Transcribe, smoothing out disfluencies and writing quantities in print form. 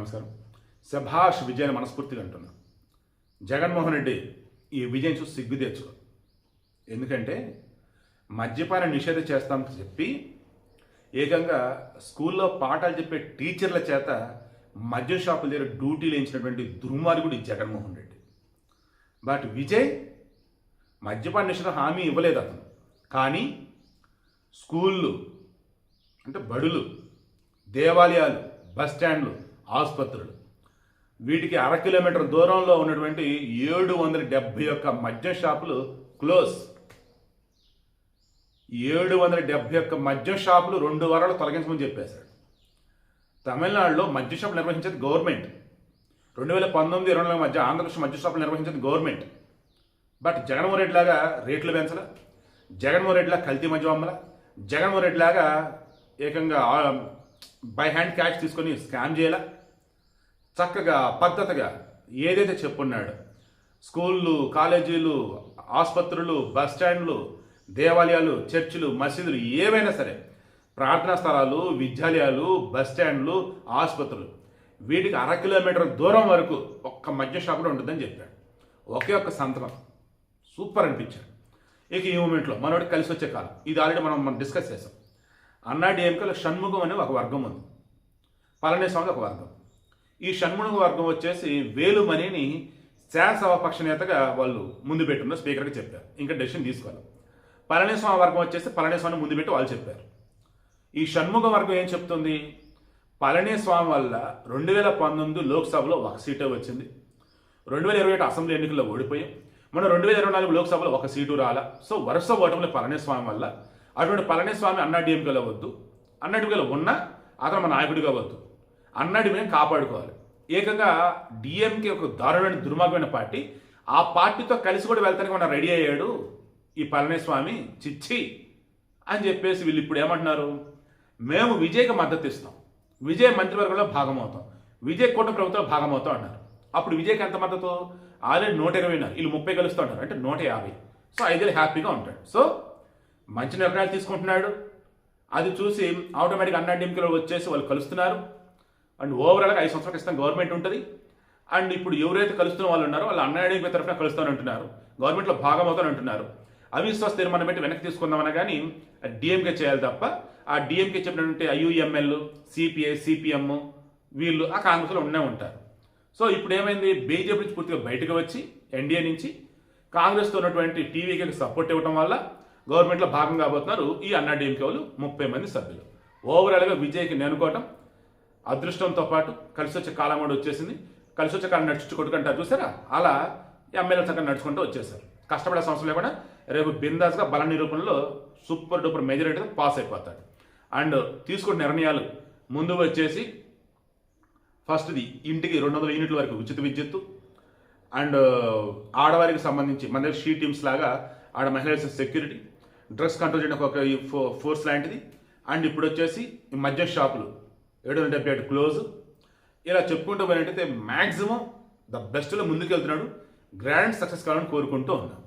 నమస్కారం. శభాష్ విజయ్ అని మనస్ఫూర్తిగా అంటున్నా. జగన్మోహన్ రెడ్డి ఈ విజయం చూసి సిగ్గు తెచ్చుకో. ఎందుకంటే మద్యపాన నిషేధం చేస్తామని చెప్పి ఏకంగా స్కూల్లో పాఠాలు చెప్పే టీచర్ల చేత మద్యం షాపుల దగ్గర డ్యూటీలు వేయించినటువంటి దుర్మార్గుడు ఈ జగన్మోహన్ రెడ్డి. బట్ విజయ్ మద్యపాన నిషేధం హామీ ఇవ్వలేదు అతను. కానీ స్కూళ్ళు అంటే బడులు, దేవాలయాలు, బస్ స్టాండ్లు, ఆసుపత్రులు వీటికి 1/2 కిలోమీటర్ దూరంలో ఉన్నటువంటి 771 మద్యం షాపులు క్లోజ్. 771 మద్యం షాపులు 2 వారాలు తొలగించమని చెప్పేశాడు. తమిళనాడులో మద్యం షాపులు నిర్వహించేది గవర్నమెంట్. 2019-20 మధ్య ఆంధ్రప్రదేశ్ మద్యం షాపులు నిర్వహించేది గవర్నమెంట్. బట్ జగన్మోహన్ రెడ్డి లాగా రేట్లు పెంచలా, జగన్మోహన్ రెడ్డి లాగా కల్తీ మద్యం అమ్మలా, జగన్మోహన్ రెడ్డి లాగా ఏకంగా బై హ్యాండ్ క్యాష్ తీసుకొని స్కామ్ చేయాల. చక్కగా పద్ధతిగా ఏదైతే చెప్పున్నాడు స్కూళ్ళు, కాలేజీలు, ఆసుపత్రులు, బస్ స్టాండ్లు, దేవాలయాలు, చర్చిలు, మసీదులు ఏవైనా సరే, ప్రార్థనా స్థలాలు, విద్యాలయాలు, బస్ స్టాండ్లు, ఆసుపత్రులు వీటికి 1/2 కిలోమీటర్ దూరం వరకు ఒక్క మద్య షాపులో ఉంటుందని చెప్పాడు. ఒకే ఒక్క సంతకం. సూపర్ అనిపించాడు. ఇక ఈ మూమెంట్లో మనోడికి కలిసి వచ్చే కాలం ఇది ఆల్రెడీ మనం డిస్కస్ చేసాం. అన్నాడీఎంకేలో షణ్ముఖం అనే ఒక వర్గం ఉంది, పళనిస్వామి ఒక వర్గం. ఈ షణ్ముఖం వర్గం వచ్చేసి వేలుమణిని శాసనసభ పక్ష నేతగా వాళ్ళు ముందు పెట్టున్న స్పీకర్కి చెప్పారు. ఇంకా డెసిషన్ తీసుకోవాలి. పళనిస్వామి వర్గం వచ్చేసి పళనిస్వామిని ముందు పెట్టి వాళ్ళు చెప్పారు. ఈ షణ్ముఖ వర్గం ఏం చెప్తుంది? పళనిస్వామి వల్ల 2019 లోక్సభలో 1 సీటే వచ్చింది, 2021 అసెంబ్లీ ఎన్నికల్లో ఓడిపోయాం, మన 2024 లోక్సభలో 1 సీటు రాలా. సో వరుస ఓటములు పళనిస్వామి వల్ల. అటువంటి పళనిస్వామి అన్నాడీఎంకేలో వద్దు, అన్నాడీఎంకేలో ఉన్నా అతను మన నాయకుడిగా వద్దు, అన్నాడీఎంకేని కాపాడుకోవాలి. ఏకంగా డిఎంకే ఒక దారుణమైన దుర్మార్గమైన పార్టీ, ఆ పార్టీతో కలిసి కూడా వెళ్తానికి మన రెడీ అయ్యాడు ఈ పళనిస్వామి చిచ్చి అని చెప్పేసి వీళ్ళు ఇప్పుడు ఏమంటున్నారు? మేము విజయ్కి మద్దతు ఇస్తాం, విజయ్ మంత్రివర్గంలో భాగమవుతాం, విజయ్ కూటమి ప్రభుత్వంలో భాగమవుతాం అన్నారు. అప్పుడు విజయ్కి ఎంత మద్దతు? ఆల్రెడీ 120 ఉన్నారు, వీళ్ళు 30 కలుస్తూ ఉంటారు, అంటే 150. సో 5 హ్యాపీగా ఉంటాడు. సో మంచి నిర్ణయాలు తీసుకుంటున్నాడు. అది చూసి ఆటోమేటిక్గా అన్నాడీఎంకేలో వచ్చేసి వాళ్ళు కలుస్తున్నారు. అండ్ ఓవరాల్గా 5 సంవత్సరాల క్రితం గవర్నమెంట్ ఉంటుంది. అండ్ ఇప్పుడు ఎవరైతే కలుస్తున్న వాళ్ళు ఉన్నారో వాళ్ళు అన్నాడీఎంకే తరఫున కలుస్తానంటున్నారు, గవర్నమెంట్లో భాగమవుతాను అంటున్నారు. అవిశ్వాస తీర్మానం పెట్టి వెనక్కి తీసుకుందామని కానీ డిఎంకే చేయాలి తప్ప ఆ డిఎంకే చెప్పినటువంటి ఐయుఎంఎల్, సిపిఐ, సిపిఎం వీళ్ళు ఆ కాంగ్రెస్లో ఉండే ఉంటారు. సో ఇప్పుడు ఏమైంది? బీజేపీ నుంచి పూర్తిగా బయటకు వచ్చి ఎన్డీఏ నుంచి కాంగ్రెస్తో ఉన్నటువంటి టీవీకి సపోర్ట్ ఇవ్వడం వల్ల గవర్నమెంట్లో భాగం కాబోతున్నారు ఈ అన్నాడీఎంకే వాళ్ళు 30 మంది సభ్యులు. ఓవరాల్గా విజయ్కి నెనుకోవటం అదృష్టంతో పాటు కలిసి వచ్చే కాలం కూడా వచ్చేసింది. కలిసి వచ్చే కాలం నడుచుకుంటూ కొట్టుకుంటారు చూసారా, అలా ఎమ్మెల్యే చక్కగా నడుచుకుంటూ వచ్చేసారు. కష్టపడే సంవత్సరం లేకుండా రేపు బిందాస్గా బల నిరూపణలో సూపర్ డూపర్ మెజారిటీతో పాస్ అయిపోతాడు. అండ్ తీసుకున్న నిర్ణయాలు ముందు వచ్చేసి ఫస్ట్ది ఇంటికి 200 యూనిట్ల వరకు ఉచిత విద్యుత్తు. అండ్ ఆడవారికి సంబంధించి మన దగ్గర షీ టీమ్స్ లాగా ఆడ మహిళల సెక్యూరిటీ, డ్రగ్స్ కంట్రోల్ చేయడానికి ఒక ఫోర్స్ లాంటిది. అండ్ ఇప్పుడు వచ్చేసి ఈ మద్యం షాపులు 778 క్లోజ్. ఇలా చెప్పుకుంటూ పోయినట్టయితే మ్యాక్సిమం ద బెస్ట్లో ముందుకు వెళ్తున్నాడు. గ్రాండ్ సక్సెస్ కావాలని కోరుకుంటూ ఉన్నాను.